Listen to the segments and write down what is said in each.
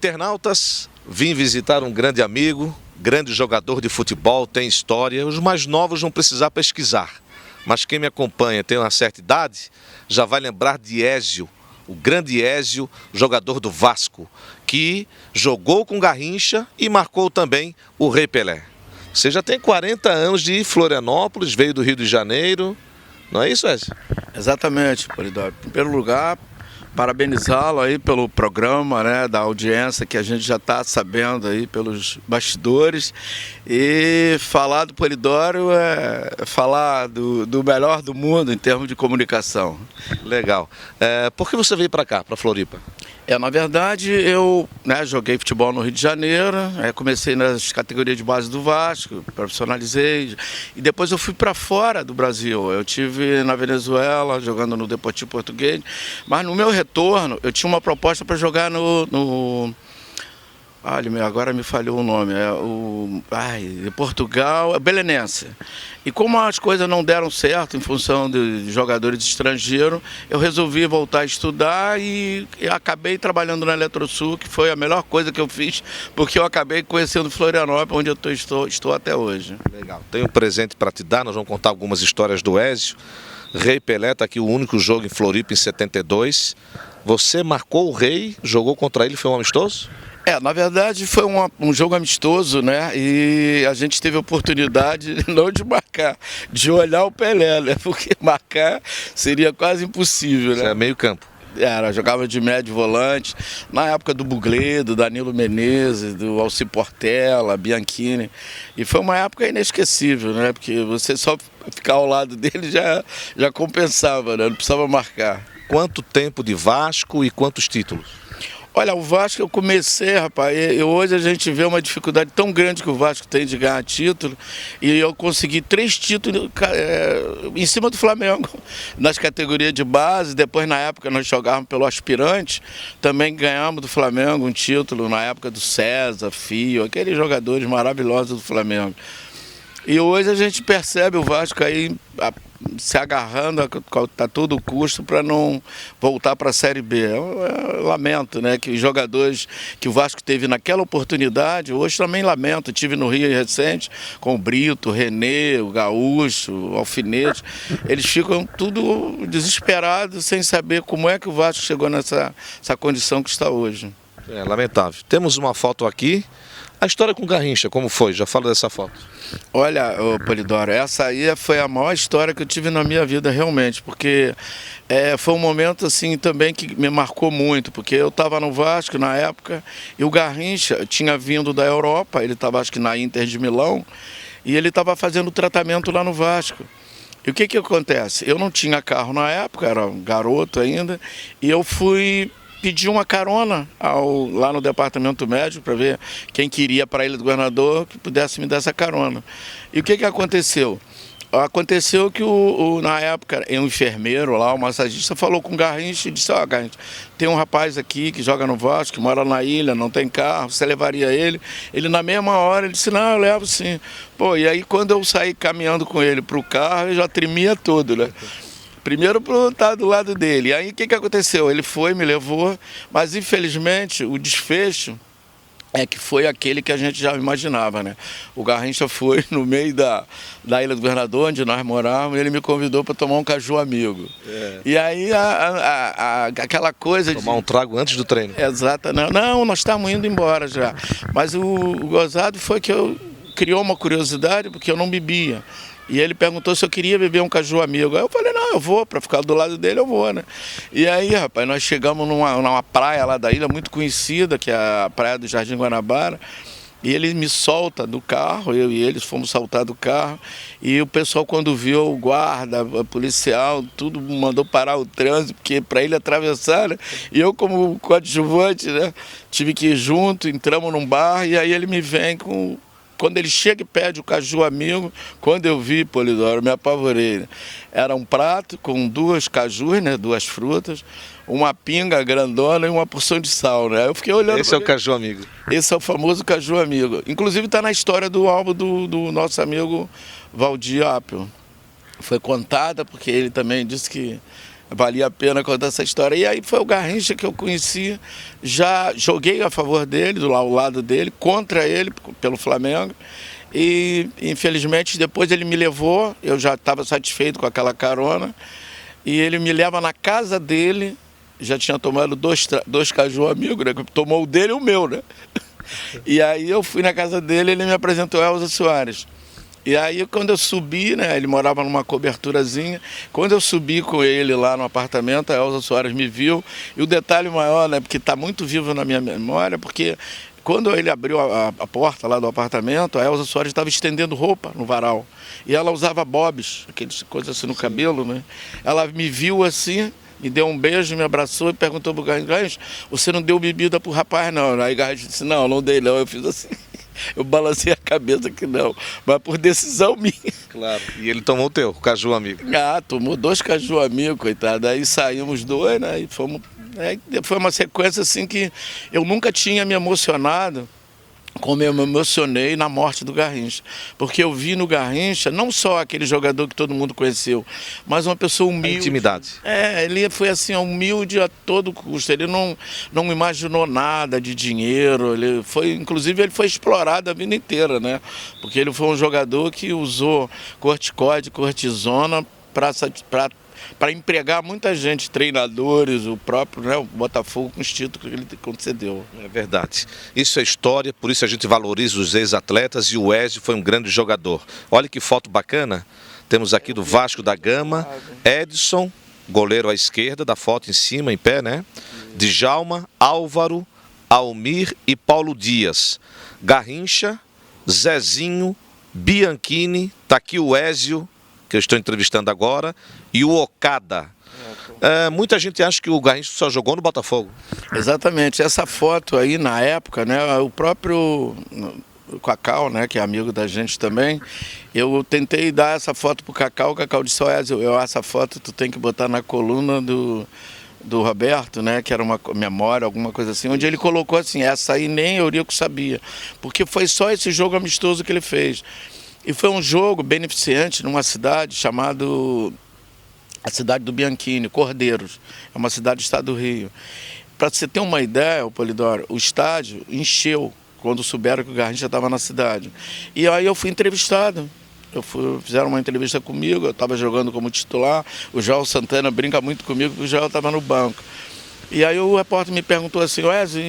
internautas, vim visitar um grande amigo, grande jogador de futebol, tem história. Os mais novos vão precisar pesquisar, mas quem me acompanha tem uma certa idade, já vai lembrar de Ézio, o grande Ézio, jogador do Vasco, que jogou com Garrincha e marcou também o Rei Pelé. Você já tem 40 anos de Florianópolis, veio do Rio de Janeiro, não é isso, Ézio? Exatamente, Polidoro. Em primeiro lugar, parabenizá-lo aí pelo programa, né, da audiência que a gente já está sabendo aí pelos bastidores. E falar do Polidoro é falar do melhor do mundo em termos de comunicação. Legal. Por que você veio para cá, para Floripa? Na verdade, eu joguei futebol no Rio de Janeiro, comecei nas categorias de base do Vasco, profissionalizei, e depois eu fui para fora do Brasil. Eu estive na Venezuela, jogando no Deportivo Português, mas no meu retorno, eu tinha uma proposta para jogar agora me falhou o nome, de Portugal, Belenense. E como as coisas não deram certo em função de jogadores estrangeiros, eu resolvi voltar a estudar e acabei trabalhando na Eletrosul, que foi a melhor coisa que eu fiz, porque eu acabei conhecendo Florianópolis, onde eu estou até hoje. Legal. Tenho um presente para te dar, nós vamos contar algumas histórias do Ézio. Rei Pelé, está aqui o único jogo em Floripa em 72. Você marcou o Rei, jogou contra ele, foi um amistoso? Na verdade foi um jogo amistoso, né? E a gente teve a oportunidade não de marcar, de olhar o Pelé, né? Porque marcar seria quase impossível, né? Isso é meio campo. Jogava de médio volante, na época do Buglé, do Danilo Menezes, do Alci Portela, Bianchini. E foi uma época inesquecível, né? Porque você só ficar ao lado dele já compensava, né? Não precisava marcar. Quanto tempo de Vasco e quantos títulos? Olha, o Vasco eu comecei, rapaz, e hoje a gente vê uma dificuldade tão grande que o Vasco tem de ganhar título, e eu consegui 3 títulos em cima do Flamengo, nas categorias de base. Depois, na época, nós jogávamos pelo aspirante, também ganhamos do Flamengo um título na época do César, Fio, aqueles jogadores maravilhosos do Flamengo. E hoje a gente percebe o Vasco aí se agarrando a todo custo para não voltar para a Série B. Eu lamento, né, que os jogadores que o Vasco teve naquela oportunidade, hoje também lamento. Tive no Rio recente com o Brito, o Renê, o Gaúcho, o Alfinete. Eles ficam tudo desesperados sem saber como é que o Vasco chegou nessa condição que está hoje. É lamentável. Temos uma foto aqui. A história com Garrincha, como foi? Já falo dessa foto. Olha, Polidoro, essa aí foi a maior história que eu tive na minha vida realmente, porque foi um momento assim também que me marcou muito, porque eu estava no Vasco na época e o Garrincha tinha vindo da Europa, ele estava acho que na Inter de Milão, e ele estava fazendo tratamento lá no Vasco. E o que acontece? Eu não tinha carro na época, era um garoto ainda, e eu fui pedi uma carona lá no departamento médico para ver quem queria para a Ilha do Governador que pudesse me dar essa carona. E o que aconteceu? Aconteceu que na época um enfermeiro lá, o massagista, falou com o Garrincha e disse: Garrincha, tem um rapaz aqui que joga no Vasco, que mora na ilha, não tem carro, você levaria ele? Ele na mesma hora ele disse: não, eu levo sim. E aí quando eu saí caminhando com ele para o carro, eu já tremia todo, né? Primeiro por estar do lado dele. Aí o que aconteceu? Ele foi, me levou, mas infelizmente o desfecho que foi aquele que a gente já imaginava, né? O Garrincha foi no meio da Ilha do Governador, onde nós morávamos, e ele me convidou para tomar um caju amigo. E aí aquela coisa tomar um trago antes do treino. Exato. Não, nós estávamos indo embora já. Mas o gozado foi que criou uma curiosidade, porque eu não bebia. E ele perguntou se eu queria beber um caju amigo. Aí eu falei: não, eu vou, para ficar do lado dele eu vou, né? E aí, rapaz, nós chegamos numa praia lá da ilha, muito conhecida, que é a praia do Jardim Guanabara, e ele me solta do carro, eu e eles fomos saltar do carro, e o pessoal quando viu, o guarda, o policial, tudo mandou parar o trânsito, porque para ele atravessar, né? E eu como coadjuvante, né, tive que ir junto, entramos num bar, e aí ele me vem com... Quando ele chega e pede o caju amigo, quando eu vi, Polidoro, eu me apavorei. Era um prato com 2 cajus, né, 2 frutas, uma pinga grandona e uma porção de sal, né? Eu fiquei olhando. Esse é o caju amigo. Esse é o famoso caju amigo. Inclusive está na história do álbum do nosso amigo Valdir Apio. Foi contada porque ele também disse que valia a pena contar essa história. E aí foi o Garrincha que eu conheci, já joguei a favor dele, ao lado dele, contra ele, pelo Flamengo. E infelizmente depois ele me levou, eu já estava satisfeito com aquela carona, e ele me leva na casa dele, já tinha tomado dois caju amigo, né? Tomou o dele e o meu, né? E aí eu fui na casa dele, ele me apresentou a Elza Soares. E aí quando eu subi, né, ele morava numa coberturazinha, quando eu subi com ele lá no apartamento, a Elza Soares me viu, e o detalhe maior, né, porque está muito vivo na minha memória, porque quando ele abriu a porta lá do apartamento, a Elza Soares estava estendendo roupa no varal, e ela usava bobs, aquelas coisas assim no cabelo, né, ela me viu assim, me deu um beijo, me abraçou e perguntou pro Garrincha, você não deu bebida pro rapaz não? Aí o Garrincha disse, não dei não, eu fiz assim. Eu balancei a cabeça que não, mas por decisão minha. Claro. E ele tomou o teu, o caju amigo. Ah, tomou 2 caju amigo, coitado. Aí saímos 2, né? E fomos. Foi uma sequência assim que eu nunca tinha me emocionado como eu me emocionei na morte do Garrincha. Porque eu vi no Garrincha não só aquele jogador que todo mundo conheceu, mas uma pessoa humilde. A intimidade. Ele foi assim, humilde a todo custo. Ele não imaginou nada de dinheiro. Inclusive ele foi explorado a vida inteira, né? Porque ele foi um jogador que usou corticóide, cortisona para empregar muita gente, treinadores, o próprio, né, o Botafogo com os títulos que ele concedeu. É verdade. Isso é história, por isso a gente valoriza os ex-atletas e o Ezio foi um grande jogador. Olha que foto bacana. Temos aqui do Vasco da Gama, Edson, goleiro à esquerda, da foto em cima, em pé, né? Djalma, Álvaro, Almir e Paulo Dias. Garrincha, Zezinho, Bianchini, tá aqui o Ezio, que eu estou entrevistando agora, e o Okada. Muita gente acha que o Garrincha só jogou no Botafogo. Exatamente. Essa foto aí, na época, né, o próprio Cacau, né, que é amigo da gente também, eu tentei dar essa foto pro Cacau, o Cacau disse, essa foto tu tem que botar na coluna do Roberto, né, que era uma memória, alguma coisa assim, onde ele colocou assim, essa aí nem Eurico sabia, porque foi só esse jogo amistoso que ele fez. E foi um jogo beneficente numa cidade chamada a cidade do Bianchini, Cordeiros. É uma cidade do estado do Rio. Para você ter uma ideia, Polidoro, o estádio encheu quando souberam que o Garrincha estava na cidade. E aí eu fui entrevistado. Fizeram uma entrevista comigo, eu estava jogando como titular. O João Santana brinca muito comigo, porque o João estava no banco. E aí o repórter me perguntou assim,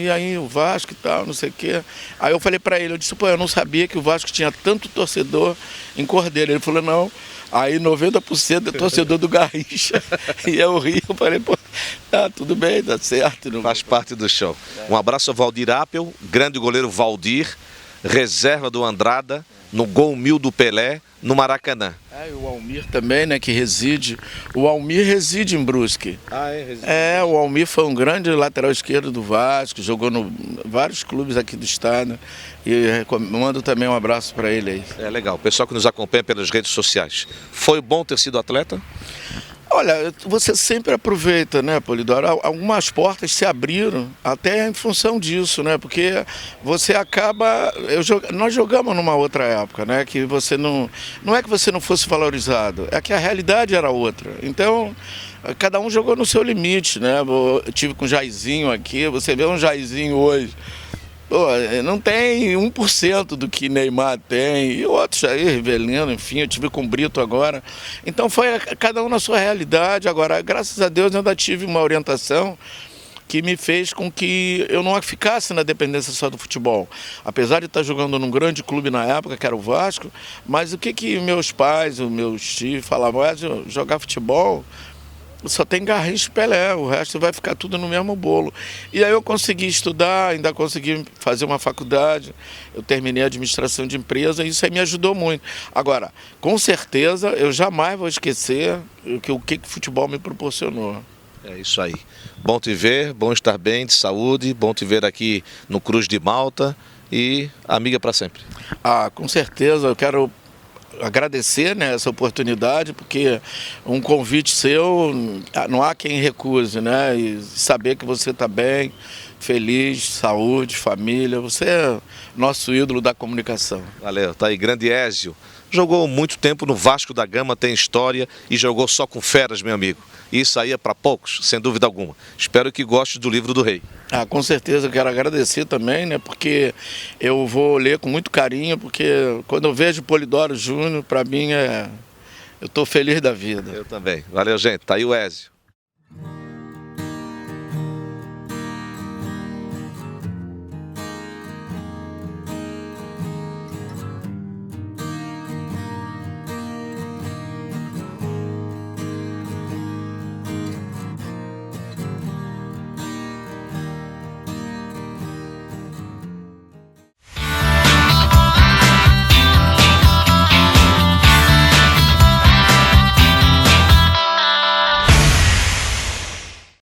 e aí o Vasco e tal, não sei o quê. Aí eu falei para ele, eu disse, eu não sabia que o Vasco tinha tanto torcedor em Cordeiro. Ele falou, não, aí 90% é torcedor do Garrincha. E eu ri, eu falei, tá, tudo bem, tá certo. Não... Faz parte do show. Um abraço ao Valdir Apel, grande goleiro Valdir, reserva do Andrada, no gol 1000 do Pelé, no Maracanã. E o Almir também, né, que reside. O Almir reside em Brusque. Reside. O Almir foi um grande lateral esquerdo do Vasco, jogou em vários clubes aqui do estado. E mando também um abraço para ele aí. É legal, o pessoal que nos acompanha pelas redes sociais. Foi bom ter sido atleta? Olha, você sempre aproveita, né, Polidoro? Algumas portas se abriram até em função disso, né? Porque você acaba... Nós jogamos numa outra época, né? Que você não é que você não fosse valorizado, é que a realidade era outra. Então, cada um jogou no seu limite, né? Eu tive com o Jairzinho aqui, você vê um Jairzinho hoje... não tem 1% do que Neymar tem, e outros aí, Rivelino, enfim, eu tive com o Brito agora. Então foi cada um na sua realidade. Agora, graças a Deus, eu ainda tive uma orientação que me fez com que eu não ficasse na dependência só do futebol. Apesar de estar jogando num grande clube na época, que era o Vasco, mas o que meus pais, os meus tios falavam, jogar futebol... Só tem Garrincha e Pelé, o resto vai ficar tudo no mesmo bolo. E aí eu consegui estudar, ainda consegui fazer uma faculdade, eu terminei a administração de empresa e isso aí me ajudou muito. Agora, com certeza, eu jamais vou esquecer o que o futebol me proporcionou. É isso aí. Bom te ver, bom estar bem, de saúde, bom te ver aqui no Cruz de Malta e amiga para sempre. Com certeza, eu quero... agradecer, né, essa oportunidade, porque um convite seu, não há quem recuse, né, e saber que você está bem, feliz, saúde, família, você é nosso ídolo da comunicação. Valeu, tá aí, grande Ezio, jogou muito tempo no Vasco da Gama, tem história e jogou só com feras, meu amigo. Isso aí é para poucos, sem dúvida alguma. Espero que goste do livro do Rei. Ah, com certeza, eu quero agradecer também, né? Porque eu vou ler com muito carinho, porque quando eu vejo Polidoro Júnior, para mim eu estou feliz da vida. Eu também. Valeu, gente. Tá aí o Ezio.